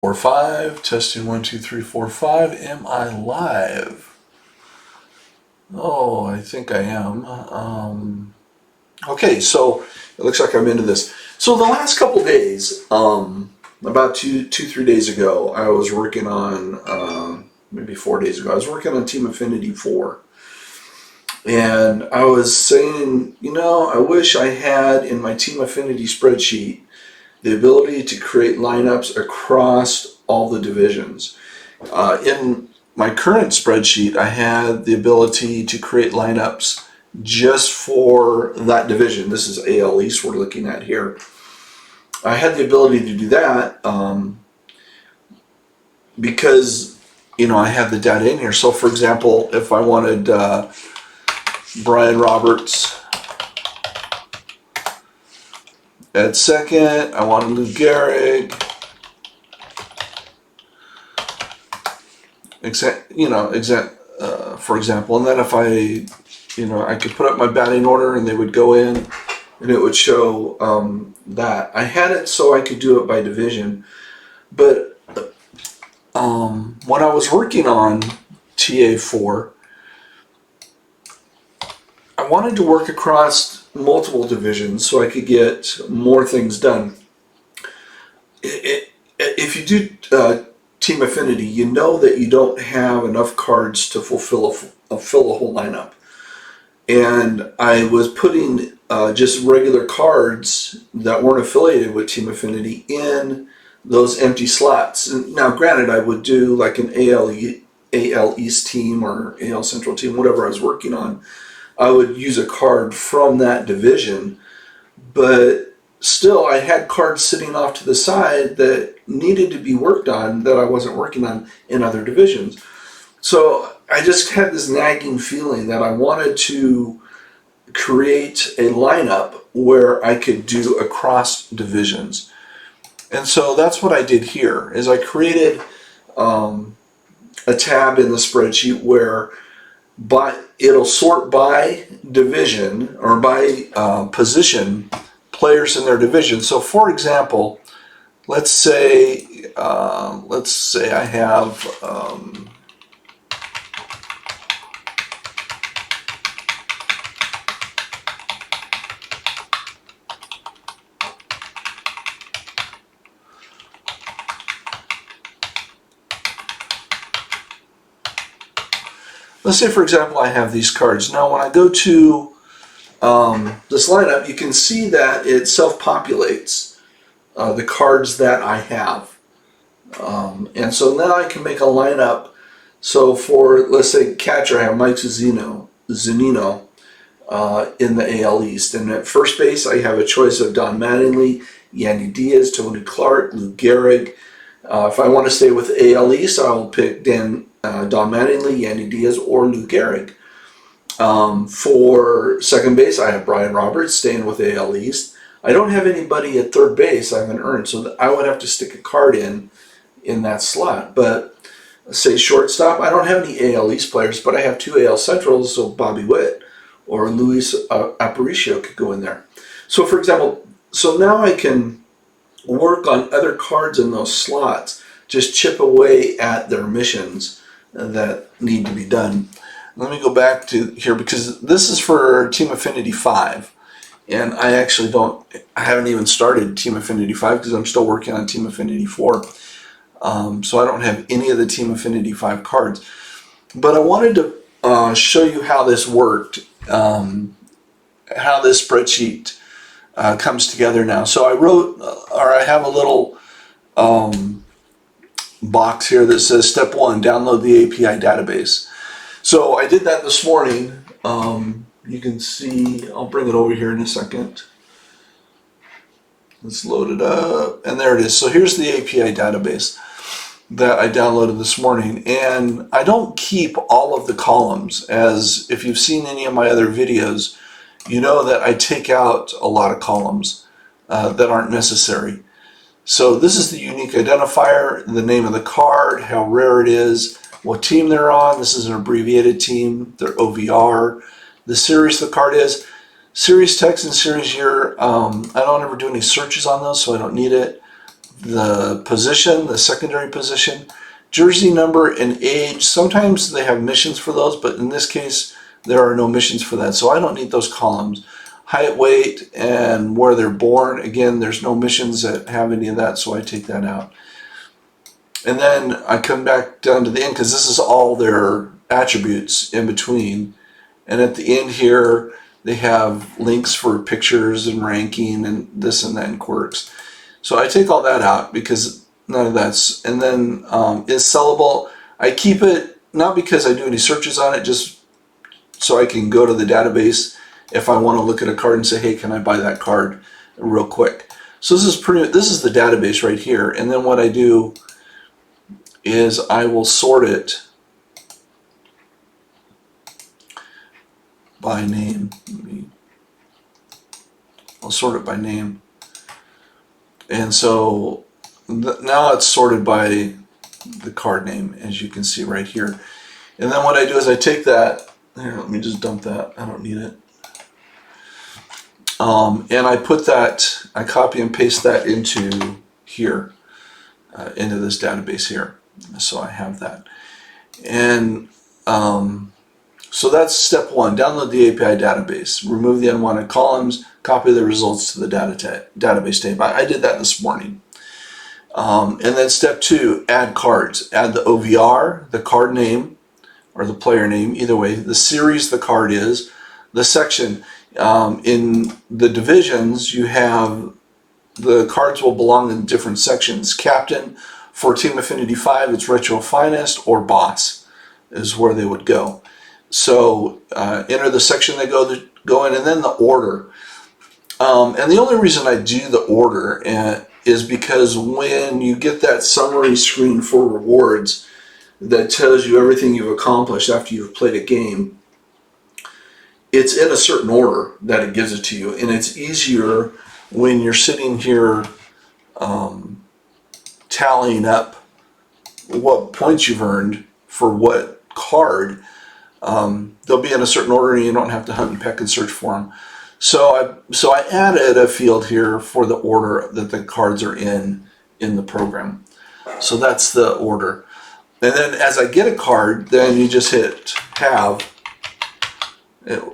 4, 5, testing 1, 2, 3, 4, 5. Am I live? Oh, I think I am. Okay, so it looks like I'm into this. So the last couple days, about 3 days ago, I was working on, maybe 4 days ago, I was working on Team Affinity 4. And I was saying, I wish I had in my Team Affinity spreadsheet the ability to create lineups across all the divisions. In my current spreadsheet, I had the ability to create lineups just for that division. This is AL East we're looking at here. I had the ability to do that because, I have the data in here. So, for example, if I wanted Brian Roberts at second, I wanted Lou Gehrig, for example, and then if I could put up my batting order and they would go in and it would show that. I had it so I could do it by division, but when I was working on TA4, I wanted to work across multiple divisions so I could get more things done. If you do Team Affinity, you know that you don't have enough cards to fill a whole lineup. And I was putting just regular cards that weren't affiliated with Team Affinity in those empty slots. And now, granted, I would do like an AL East team or AL Central team, whatever I was working on. I would use a card from that division, but still I had cards sitting off to the side that needed to be worked on that I wasn't working on in other divisions. So I just had this nagging feeling that I wanted to create a lineup where I could do across divisions. And so that's what I did here, is I created a tab in the spreadsheet where it'll sort by division or by position players in their division. So, for example, let's say I have let's say, for example, I have these cards. Now, when I go to this lineup, you can see that it self-populates the cards that I have. And so now I can make a lineup. So for, let's say, catcher, I have Mike Zunino in the AL East. And at first base, I have a choice of Don Mattingly, Yandy Diaz, Tony Clark, Lou Gehrig. If I want to stay with AL East, I'll pick Don Mattingly, Yandy Diaz, or Lou Gehrig. For second base, I have Brian Roberts staying with AL East. I don't have anybody at third base I haven't earned, so I would have to stick a card in that slot. But say shortstop, I don't have any AL East players, but I have 2 AL Centrals, so Bobby Witt or Luis Aparicio could go in there. So for example, so now I can work on other cards in those slots, just chip away at their missions that need to be done. Let me go back to here because this is for Team Affinity 5. And I haven't even started Team Affinity 5 because I'm still working on Team Affinity 4. So I don't have any of the Team Affinity 5 cards. But I wanted to show you how this worked, how this spreadsheet comes together now. So I have a little box here that says Step 1, download the API database. So I did that this morning. You can see, I'll bring it over here in a second. Let's load it up. And there it is. So here's the API database that I downloaded this morning. And I don't keep all of the columns, as if you've seen any of my other videos, you know that I take out a lot of columns that aren't necessary. So this is the unique identifier, the name of the card, how rare it is, what team they're on. This is an abbreviated team, their OVR, the series the card is. Series text and series year, I don't ever do any searches on those, so I don't need it. the position, the secondary position, jersey number, and age. Sometimes they have missions for those, but in this case, there are no missions for that, so I don't need those columns. Height, weight, and where they're born. Again, there's no missions that have any of that, so I take that out. And then I come back down to the end, because this is all their attributes in between. And at the end here, they have links for pictures and ranking and this and that and quirks. So I take all that out because none of that's. And then is sellable. I keep it not because I do any searches on it, just so I can go to the database if I want to look at a card and say, hey, can I buy that card real quick? So this is the database right here. And then what I do is I will sort it by name. I'll sort it by name. And so now it's sorted by the card name, as you can see right here. And then what I do is I take that, here, let me just dump that, I don't need it. And I put that, I copy and paste that into here, into this database here. So I have that. And so that's step one. Download the API database. Remove the unwanted columns. Copy the results to the database tape. I did that this morning. And then step two, add cards. Add the OVR, the card name, or the player name, either way, the series the card is, the section. In the divisions, you have the cards will belong in different sections. Captain, for Team Affinity 5, it's Retro Finest or Boss is where they would go. So enter the section they go in, and then the order. And the only reason I do the order is because when you get that summary screen for rewards that tells you everything you've accomplished after you've played a game, it's in a certain order that it gives it to you. And it's easier when you're sitting here tallying up what points you've earned for what card. They'll be in a certain order and you don't have to hunt and peck and search for them. So I added a field here for the order that the cards are in the program. So that's the order. And then as I get a card, then you just hit have.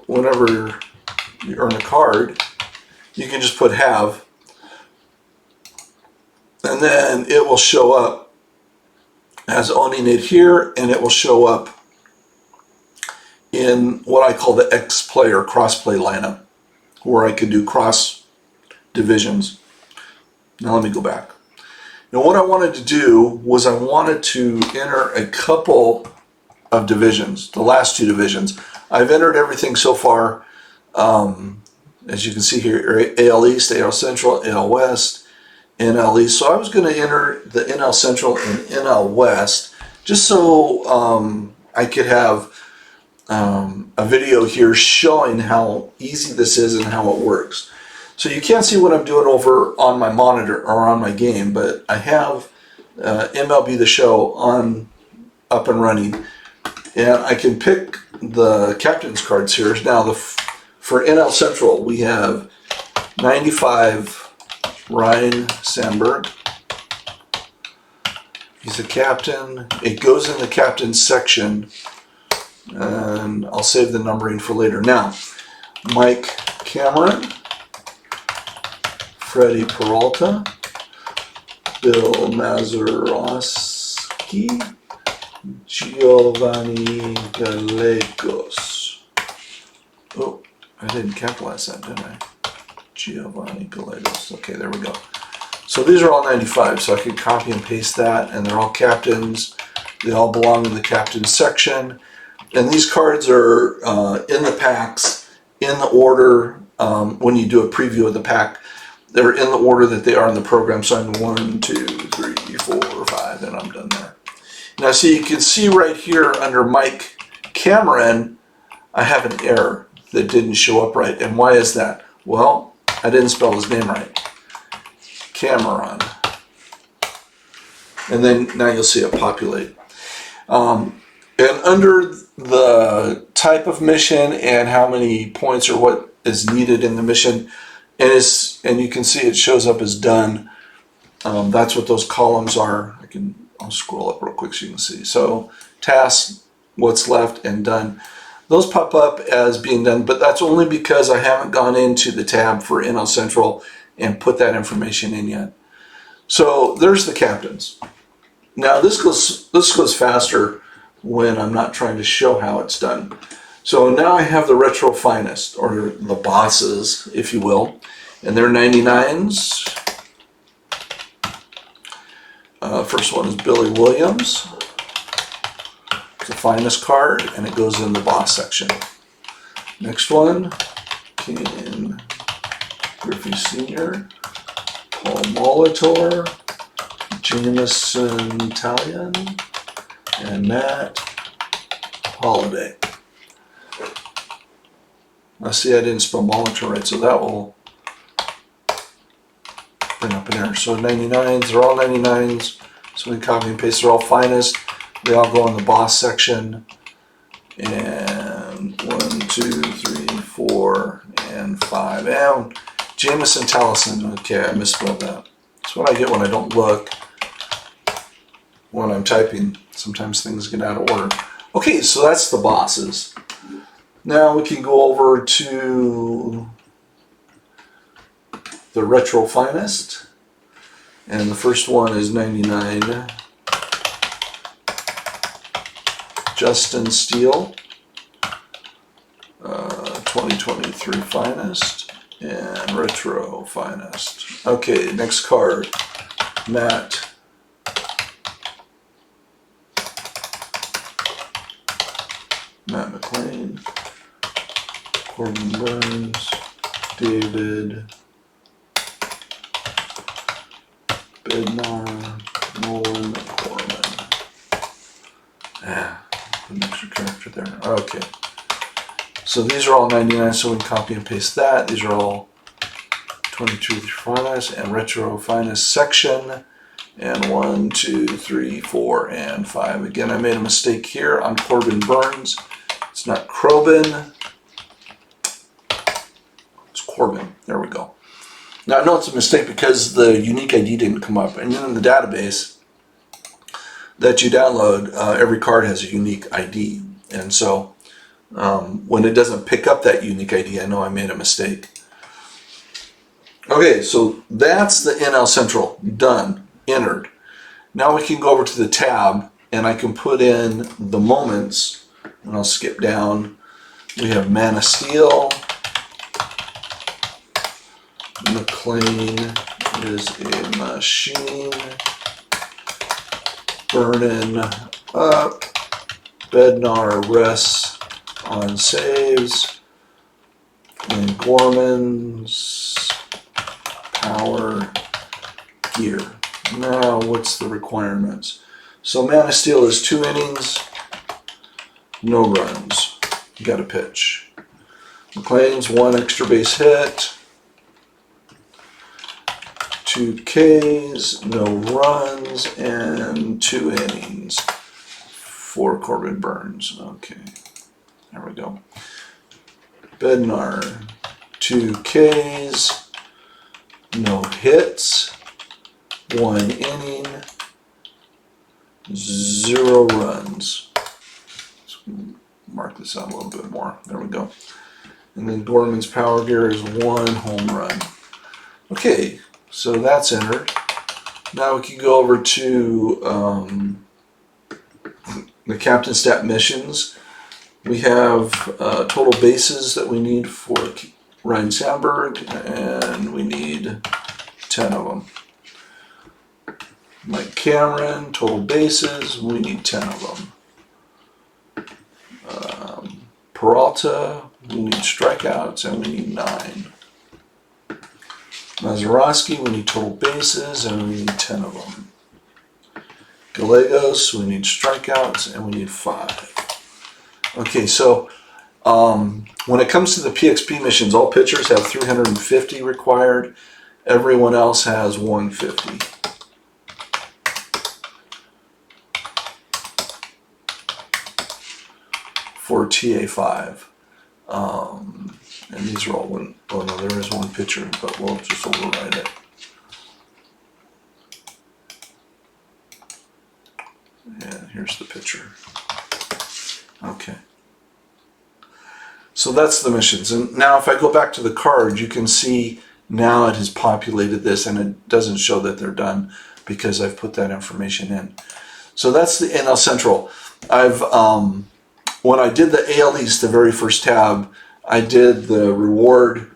Whenever you earn a card, you can just put have. And then it will show up as owning it here, and it will show up in what I call the X-Play or cross-play lineup, where I could do cross divisions. Now let me go back. Now what I wanted to do was I wanted to enter a couple of divisions, the last two divisions. I've entered everything so far, as you can see here, AL East, AL Central, AL West, NL East. So I was going to enter the NL Central and NL West just so I could have a video here showing how easy this is and how it works. So you can't see what I'm doing over on my monitor or on my game, but I have MLB The Show up and running, and I can pick the captain's cards here. Now for NL Central we have 95 Ryan Sandberg. He's a captain. It goes in the captain's section, and I'll save the numbering for later. Now, Mike Cameron, Freddie Peralta, Bill Mazeroski, Giovanni Gallegos. Oh, I didn't capitalize that, did I? Giovanni Gallegos. Okay, there we go. So these are all 95, so I can copy and paste that, and they're all captains. They all belong in the captain's section. And these cards are in the packs, in the order, when you do a preview of the pack, they're in the order that they are in the program. So I'm 1, 2, 3, 4, 5, and I'm done there. Now, so you can see right here under Mike Cameron, I have an error that didn't show up right. And why is that? Well, I didn't spell his name right. Cameron. And then now you'll see it populate. And under the type of mission and how many points or what is needed in the mission, and you can see it shows up as done. That's what those columns are. I'll scroll up real quick so you can see. So tasks, what's left, and done. Those pop up as being done, but that's only because I haven't gone into the tab for NL Central and put that information in yet. So there's the captains. Now this goes faster when I'm not trying to show how it's done. So now I have the Retro Finest, or the bosses, if you will, and they're 99s. First one is Billy Williams. It's the finest card, and it goes in the boss section. Next one, Ken Griffey Sr., Paul Molitor, Jameson Italian, and Matt Holiday. Now see, I didn't spell Molitor right, so that will bring up an error. So 99s, they're all 99s. So we can copy and paste, they're all finest. They all go in the boss section. And 1, 2, 3, 4, and 5. And Jameson Tallison. Okay, I misspelled that. That's what I get when I don't look when I'm typing. Sometimes things get out of order. Okay, so that's the bosses. Now we can go over to the Retro Finest. And the first one is 99. Justin Steele. 2023 Finest. And Retro Finest. Okay, next card. Matt McLean. Corbin Burns. David Bednar, Nolan Corman. An extra character there. Okay. So these are all 99, so we can copy and paste that. These are all 22 Finest and Retro Finest section. And 1, 2, 3, 4, and 5. Again, I made a mistake here on Corbin Burns. It's not Crobin. It's Corbin. There we go. Now, I know it's a mistake because the unique ID didn't come up. And in the database that you download, every card has a unique ID. And so when it doesn't pick up that unique ID, I know I made a mistake. Okay, so that's the NL Central. Done. Entered. Now we can go over to the tab and I can put in the moments. And I'll skip down. We have Man of Steel. McLean is a machine. Burning up. Bednar rests on saves. And Gorman's power gear. Now, what's the requirements? So Man of Steel is 2 innings, no runs. You got to pitch. McLean's 1 extra base hit, 2 Ks, no runs, and 2 innings for Corbin Burns. Okay, there we go. Bednar, 2 Ks, no hits, 1 inning, 0 runs. Let's mark this out a little bit more. There we go. And then Gorman's power gear is 1 home run. Okay, so that's entered. Now we can go over to the Captain Stat missions. We have total bases that we need for Ryan Sandberg, and we need 10 of them. Mike Cameron, total bases, we need 10 of them. Peralta, we need strikeouts, and we need 9. Mazeroski, we need total bases, and we need 10 of them. Gallegos, we need strikeouts, and we need 5. Okay, so when it comes to the PXP missions, all pitchers have 350 required. Everyone else has 150. For TA5. And these are all one, oh no, there is 1 pitcher, but we'll just override it. And here's the picture. Okay. So that's the missions. And now if I go back to the card, you can see now it has populated this, and it doesn't show that they're done because I've put that information in. So that's the NL Central. I've when I did the ALEs, the very first tab, I did the reward.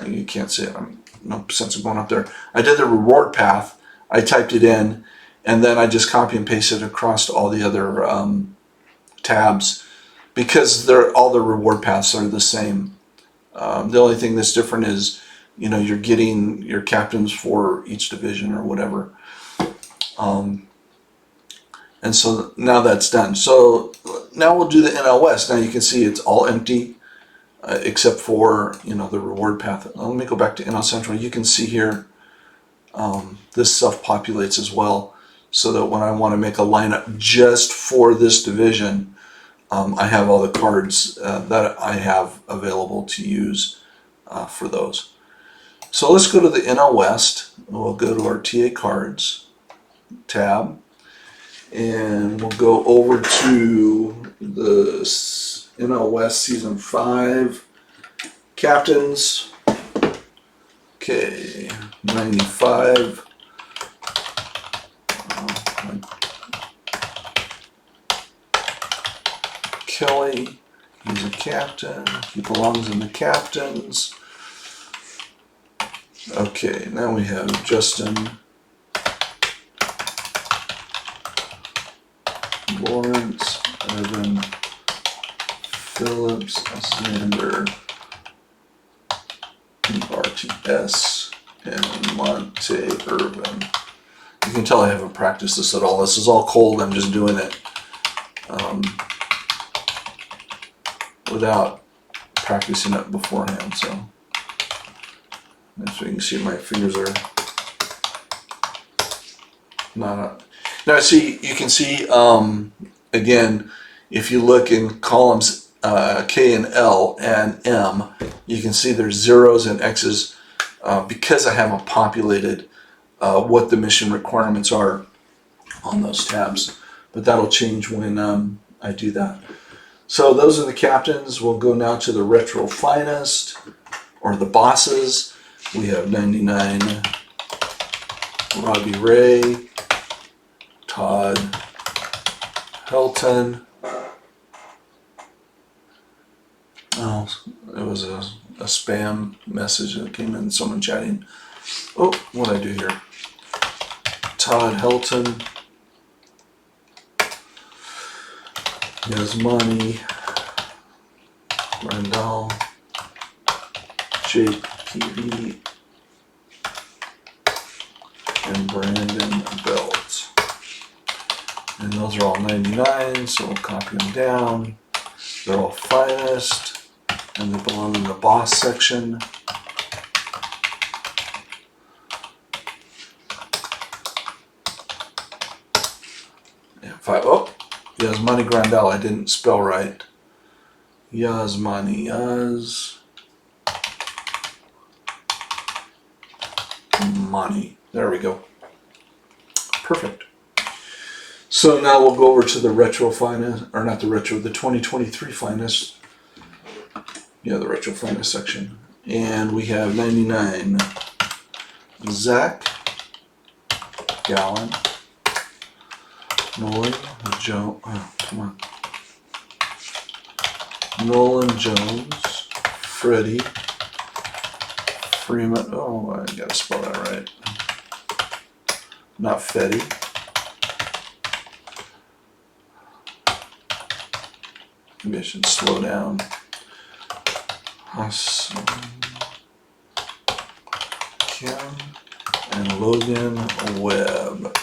You can't see it. No sense of going up there. I did the reward path. I typed it in, and then I just copy and paste it across all the other tabs because all the reward paths are the same. The only thing that's different is, you're getting your captains for each division or whatever. And so now that's done. So now we'll do the NL West. Now you can see it's all empty except for, the reward path. Let me go back to NL Central. You can see here this self-populates as well, so that when I want to make a lineup just for this division, I have all the cards that I have available to use for those. So let's go to the NL West. We'll go to our TA cards tab, and we'll go over to the NL West Season 5 Captains. Okay, 95. Kelly, he's a captain. He belongs in the captains. Okay, now we have Justin, Lawrence, Evan, Phillips, Xander, RTS, and Monte Irvin. You can tell I haven't practiced this at all. This is all cold. I'm just doing it without practicing it beforehand. So you can see my fingers are not up. Now see, you can see again, if you look in columns K and L and M, you can see there's zeros and X's because I haven't populated what the mission requirements are on those tabs. But that'll change when I do that. So those are the captains. We'll go now to the Retro Finest, or the bosses. We have 99 Robbie Ray, Todd Helton. Oh, it was a spam message that came in, someone chatting. Oh, what did I do here? Todd Helton. Yasmani, Randall, Jake PV, and Brandon Belt. And those are all 99, so we'll copy them down. They're all finest, and they belong in the boss section. Yeah, Yasmani Grandal, I didn't spell right. Yasmani, Money. There we go. Perfect. So now we'll go over to the Retro Finest, or not the Retro, the 2023 Finest. Yeah, the Retro Finest section. And we have 99 Zach Gallen, Nolan Jones, Freddie Freeman. Oh, I gotta spell that right. Not Fetty. Maybe I should slow down. Hassan Kim and Logan Webb.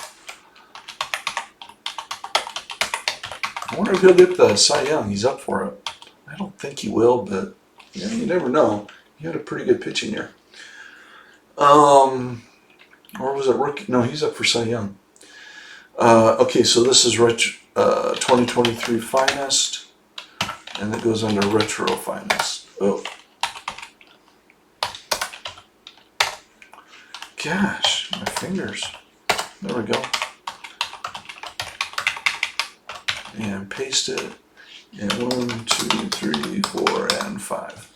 I wonder if he'll get the Cy Young. He's up for it. I don't think he will, but you never know. He had a pretty good pitching year. Or was it rookie? No, he's up for Cy Young. Okay, so this is 2023 Finest, and it goes under Retro Finest. Oh. Gosh, my fingers. There we go. and paste it. And 1, 2, 3, 4, and 5.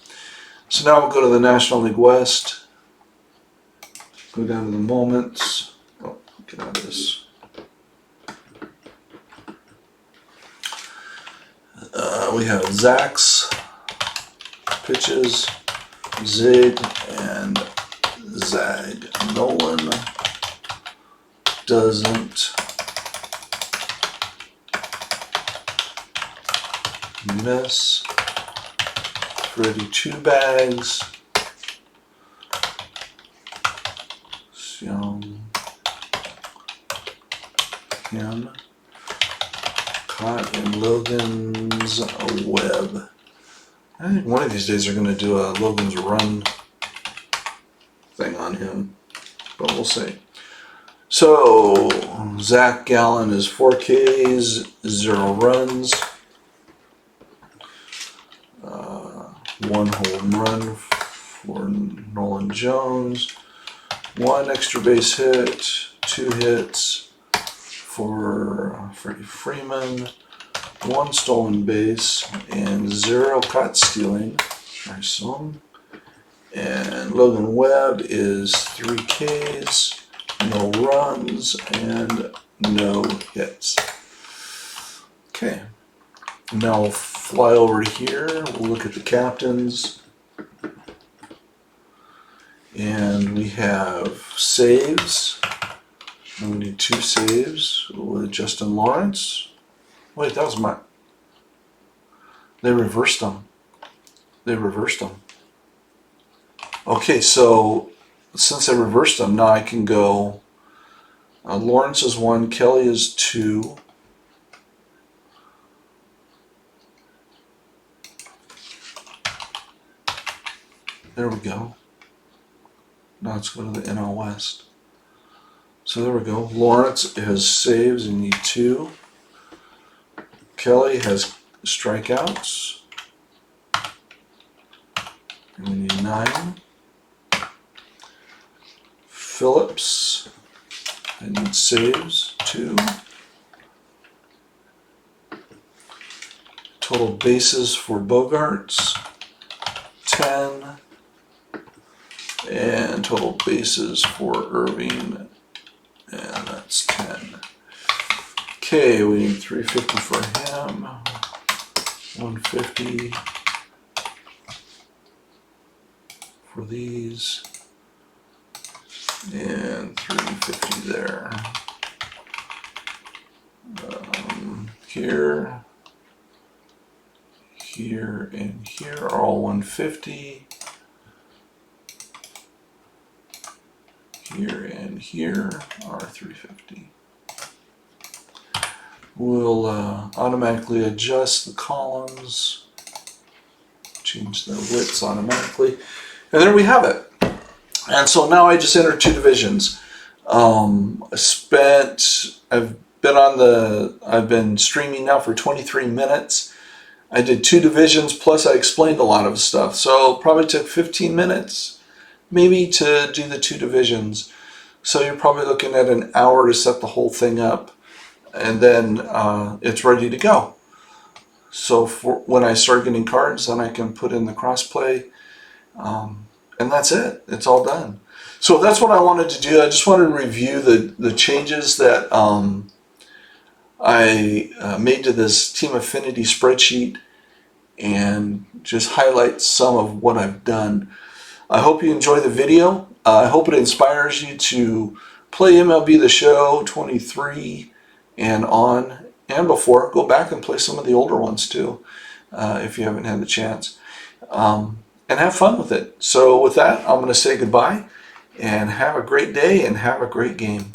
So now we'll go to the National League West. Go down to the moments. Oh, get out of this. We have Zach's pitches, Zig, and Zag. Nolan doesn't miss. Freddie 2 bags. Young him caught in Logan's web. I think one of these days they're going to do a Logan's run thing on him, but we'll see. So Zach Gallen is 4 Ks, 0 runs, 1 home run for Nolan Jones, 1 extra base hit, 2 hits for Freddie Freeman, 1 stolen base, and 0 caught stealing. Nice one. And Logan Webb is 3 Ks, no runs, and no hits. Okay. Now we'll fly over to here. We'll look at the captains. And we have saves. And we need 2 saves with Justin Lawrence. Wait, that was my... They reversed them. Okay, so since I reversed them, now I can go... Lawrence is 1, Kelly is 2. There we go. Now let's go to the NL West. So there we go. Lawrence has saves and need 2. Kelly has strikeouts. And we need 9. Phillips, I need saves, 2. Total bases for Bogarts, 10. And total bases for Irving, and that's 10. Okay, we need 350 for him, 150 for these, and 350 there. Here, and here are all 150. Here and here are 350. We'll automatically adjust the columns, change their widths automatically, and there we have it. And so now I just entered 2 divisions. I've been streaming now for 23 minutes. I did 2 divisions, plus I explained a lot of stuff. So it probably took 15 minutes maybe to do the 2 divisions. So you're probably looking at an hour to set the whole thing up, and then it's ready to go. So for when I start getting cards, then I can put in the crossplay, and that's it. It's all done. So that's what I wanted to do. I just wanted to review the changes that I made to this Team Affinity spreadsheet and just highlight some of what I've done. I hope you enjoy the video. I hope it inspires you to play MLB The Show 23 and on and before. Go back and play some of the older ones too, if you haven't had the chance. And have fun with it. So with that, I'm going to say goodbye and have a great day and have a great game.